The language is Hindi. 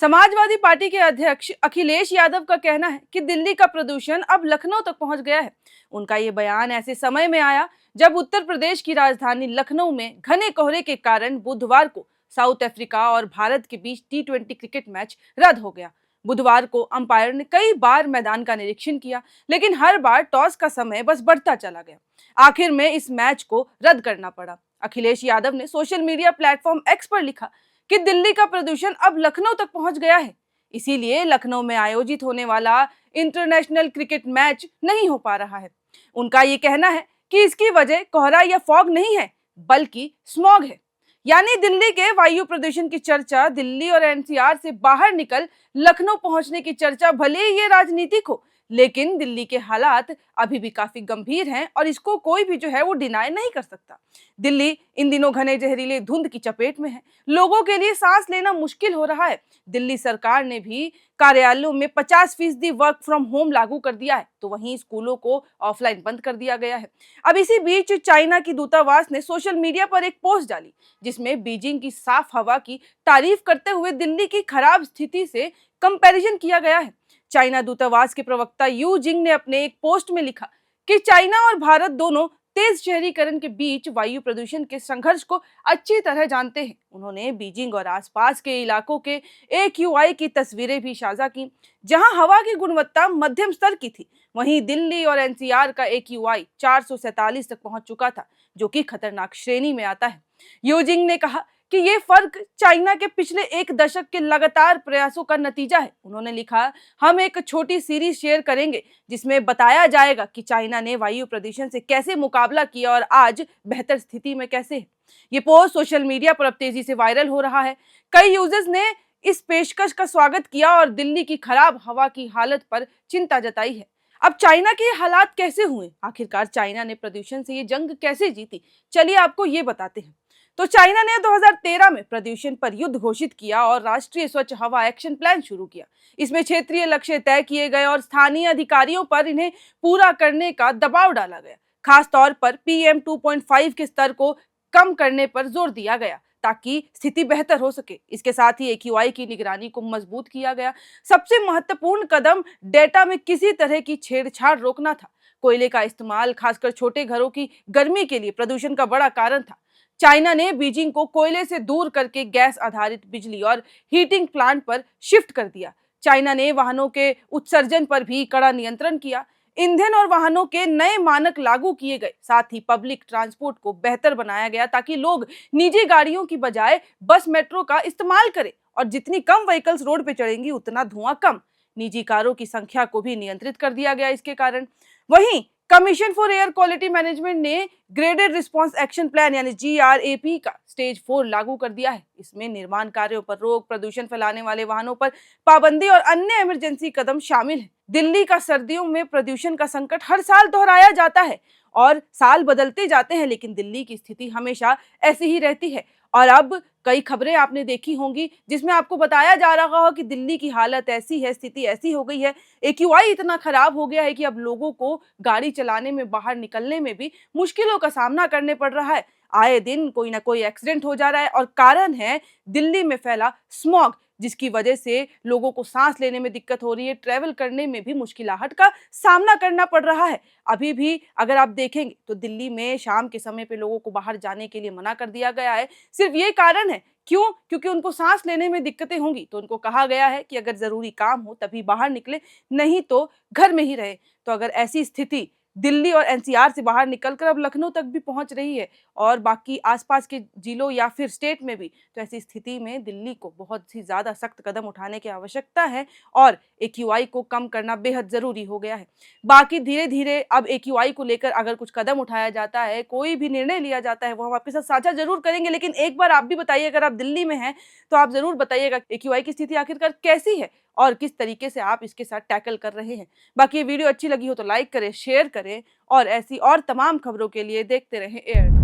समाजवादी पार्टी के अध्यक्ष अखिलेश यादव का कहना है कि दिल्ली का प्रदूषण अब लखनऊ तक पहुंच गया है। उनका ये बयान ऐसे समय में आया जब उत्तर प्रदेश की राजधानी लखनऊ में घने कोहरे के कारण बुधवार को साउथ अफ्रीका और भारत के बीच T20 क्रिकेट मैच रद्द हो गया। बुधवार को अंपायर ने कई बार मैदान का निरीक्षण किया, लेकिन हर बार टॉस का समय बस बढ़ता चला गया। आखिर में इस मैच को रद्द करना पड़ा। अखिलेश यादव ने सोशल मीडिया प्लेटफॉर्म एक्स पर लिखा कि दिल्ली का प्रदूषण अब लखनऊ तक पहुंच गया है, इसीलिए लखनऊ में आयोजित होने वाला इंटरनेशनल क्रिकेट मैच नहीं हो पा रहा है। उनका ये कहना है कि इसकी वजह कोहरा या फॉग नहीं है, बल्कि स्मॉग है। यानी दिल्ली के वायु प्रदूषण की चर्चा दिल्ली और एनसीआर से बाहर निकल लखनऊ पहुंचने की चर्चा भले ही ये राजनीतिक हो, लेकिन दिल्ली के हालात अभी भी काफी गंभीर हैं और इसको कोई भी जो है वो डिनाई नहीं कर सकता। दिल्ली इन दिनों घने जहरीले धुंध की चपेट में है। लोगों के लिए सांस लेना मुश्किल हो रहा है। दिल्ली सरकार ने भी कार्यालयों में 50% वर्क फ्रॉम होम लागू कर दिया है, तो वहीं स्कूलों को ऑफलाइन बंद कर दिया गया है। अब इसी बीच चाइना की दूतावास ने सोशल मीडिया पर एक पोस्ट डाली जिसमें बीजिंग की साफ हवा की तारीफ करते हुए दिल्ली की खराब स्थिति से कंपैरिजन किया गया है। चाइना दूतावास के प्रवक्ता यू जिंग ने अपने एक पोस्ट में लिखा कि चाइना और भारत दोनों तेज शहरीकरण के बीच वायु प्रदूषण के संघर्ष को अच्छी तरह जानते हैं। उन्होंने बीजिंग और आसपास के इलाकों के AQI की तस्वीरें भी साझा की, जहां हवा की गुणवत्ता मध्यम स्तर की थी। वहीं दिल्ली और एनसीआर का AQI 447 तक पहुंच चुका था, जो कि खतरनाक श्रेणी में आता है। यूजिंग ने कहा कि ये फर्क चाइना के पिछले एक दशक के लगातार प्रयासों का नतीजा है। उन्होंने लिखा, हम एक छोटी सीरीज शेयर करेंगे जिसमें बताया जाएगा कि चाइना ने वायु प्रदूषण से कैसे मुकाबला किया और आज बेहतर स्थिति में कैसे है। ये पोस्ट सोशल मीडिया पर अब तेजी से वायरल हो रहा है। कई यूजर्स ने इस पेशकश का स्वागत किया और दिल्ली की खराब हवा की हालत पर चिंता जताई है। अब चाइना के हालात कैसे हुए? आखिरकार चाइना ने प्रदूषण से ये जंग कैसे जीती? चलिए आपको ये बताते हैं। तो चाइना ने 2013 में प्रदूषण पर युद्ध घोषित किया और राष्ट्रीय स्वच्छ हवा एक्शन प्लान शुरू किया। इसमें क्षेत्रीय लक्ष्य तय किए गए और स्थानीय अधिकारियों पर इन्हें पूरा करने का दबाव डाला गया। खास तौर पर PM 2.5 के स्तर को कम करने पर जोर दिया गया ताकि स्थिति बेहतर हो सके। इसके साथ ही AQI की निगरानी को मजबूत किया गया। सबसे महत्वपूर्ण कदम डेटा में किसी तरह की छेड़छाड़ रोकना था। कोयले का इस्तेमाल खासकर छोटे घरों की गर्मी के लिए प्रदूषण का बड़ा कारण था। चाइना ने बीजिंग को कोयले से दूर करके गैस आधारित बिजली और हीटिंग प्लांट पर शिफ्ट कर दिया। चाइना ने वाहनों के उत्सर्जन पर भी कड़ा नियंत्रण किया। ईंधन और वाहनों के नए मानक लागू किए गए। साथ ही पब्लिक ट्रांसपोर्ट को बेहतर बनाया गया ताकि लोग निजी गाड़ियों की बजाय बस मेट्रो का इस्तेमाल करें और जितनी कम व्हीकल्स रोड पे चढ़ेंगी उतना धुआं कम। निजी कारों की संख्या को भी नियंत्रित कर दिया गया इसके कारण। वहीं commission for air quality management ने ग्रेडेड रिस्पांस एक्शन प्लान यानी GRAP का स्टेज 4 लागू कर दिया है। इसमें निर्माण कार्यों पर रोक, प्रदूषण फैलाने वाले वाहनों पर पाबंदी और अन्य इमरजेंसी कदम शामिल हैं। दिल्ली का सर्दियों में प्रदूषण का संकट हर साल दोहराया जाता है और साल बदलते जाते हैं, लेकिन दिल्ली की स्थिति हमेशा ऐसी ही रहती है। और अब कई खबरें आपने देखी होंगी जिसमें आपको बताया जा रहा हो कि दिल्ली की हालत ऐसी है, स्थिति ऐसी हो गई है, AQI इतना खराब हो गया है कि अब लोगों को गाड़ी चलाने में, बाहर निकलने में भी मुश्किलों का सामना करने पड़ रहा है। आए दिन कोई ना कोई एक्सीडेंट हो जा रहा है और कारण है दिल्ली में फैला स्मॉग, जिसकी वजह से लोगों को सांस लेने में दिक्कत हो रही है, ट्रैवल करने में भी मुश्किलाहट का सामना करना पड़ रहा है। अभी भी अगर आप देखेंगे तो दिल्ली में शाम के समय पे लोगों को बाहर जाने के लिए मना कर दिया गया है। सिर्फ ये कारण है, क्यों? क्योंकि उनको सांस लेने में दिक्कतें होंगी, तो उनको कहा गया है कि अगर जरूरी काम हो तभी बाहर निकले, नहीं तो घर में ही रहे। तो अगर ऐसी स्थिति दिल्ली और NCR से बाहर निकलकर अब लखनऊ तक भी पहुंच रही है और बाकी आसपास के जिलों या फिर स्टेट में भी, तो ऐसी स्थिति में दिल्ली को बहुत ही ज्यादा सख्त कदम उठाने की आवश्यकता है और AQI को कम करना बेहद जरूरी हो गया है। बाकी धीरे धीरे अब AQI को लेकर अगर कुछ कदम उठाया जाता है, कोई भी निर्णय लिया जाता है, वो हम आपके साथ साझा जरूर करेंगे। लेकिन एक बार आप भी बताइए, अगर आप दिल्ली में हैं तो आप जरूर बताइएगा AQI की स्थिति आखिरकार कैसी है और किस तरीके से आप इसके साथ टैकल कर रहे हैं। बाकी ये वीडियो अच्छी लगी हो तो लाइक करें, शेयर करें और ऐसी और तमाम खबरों के लिए देखते रहें एयर।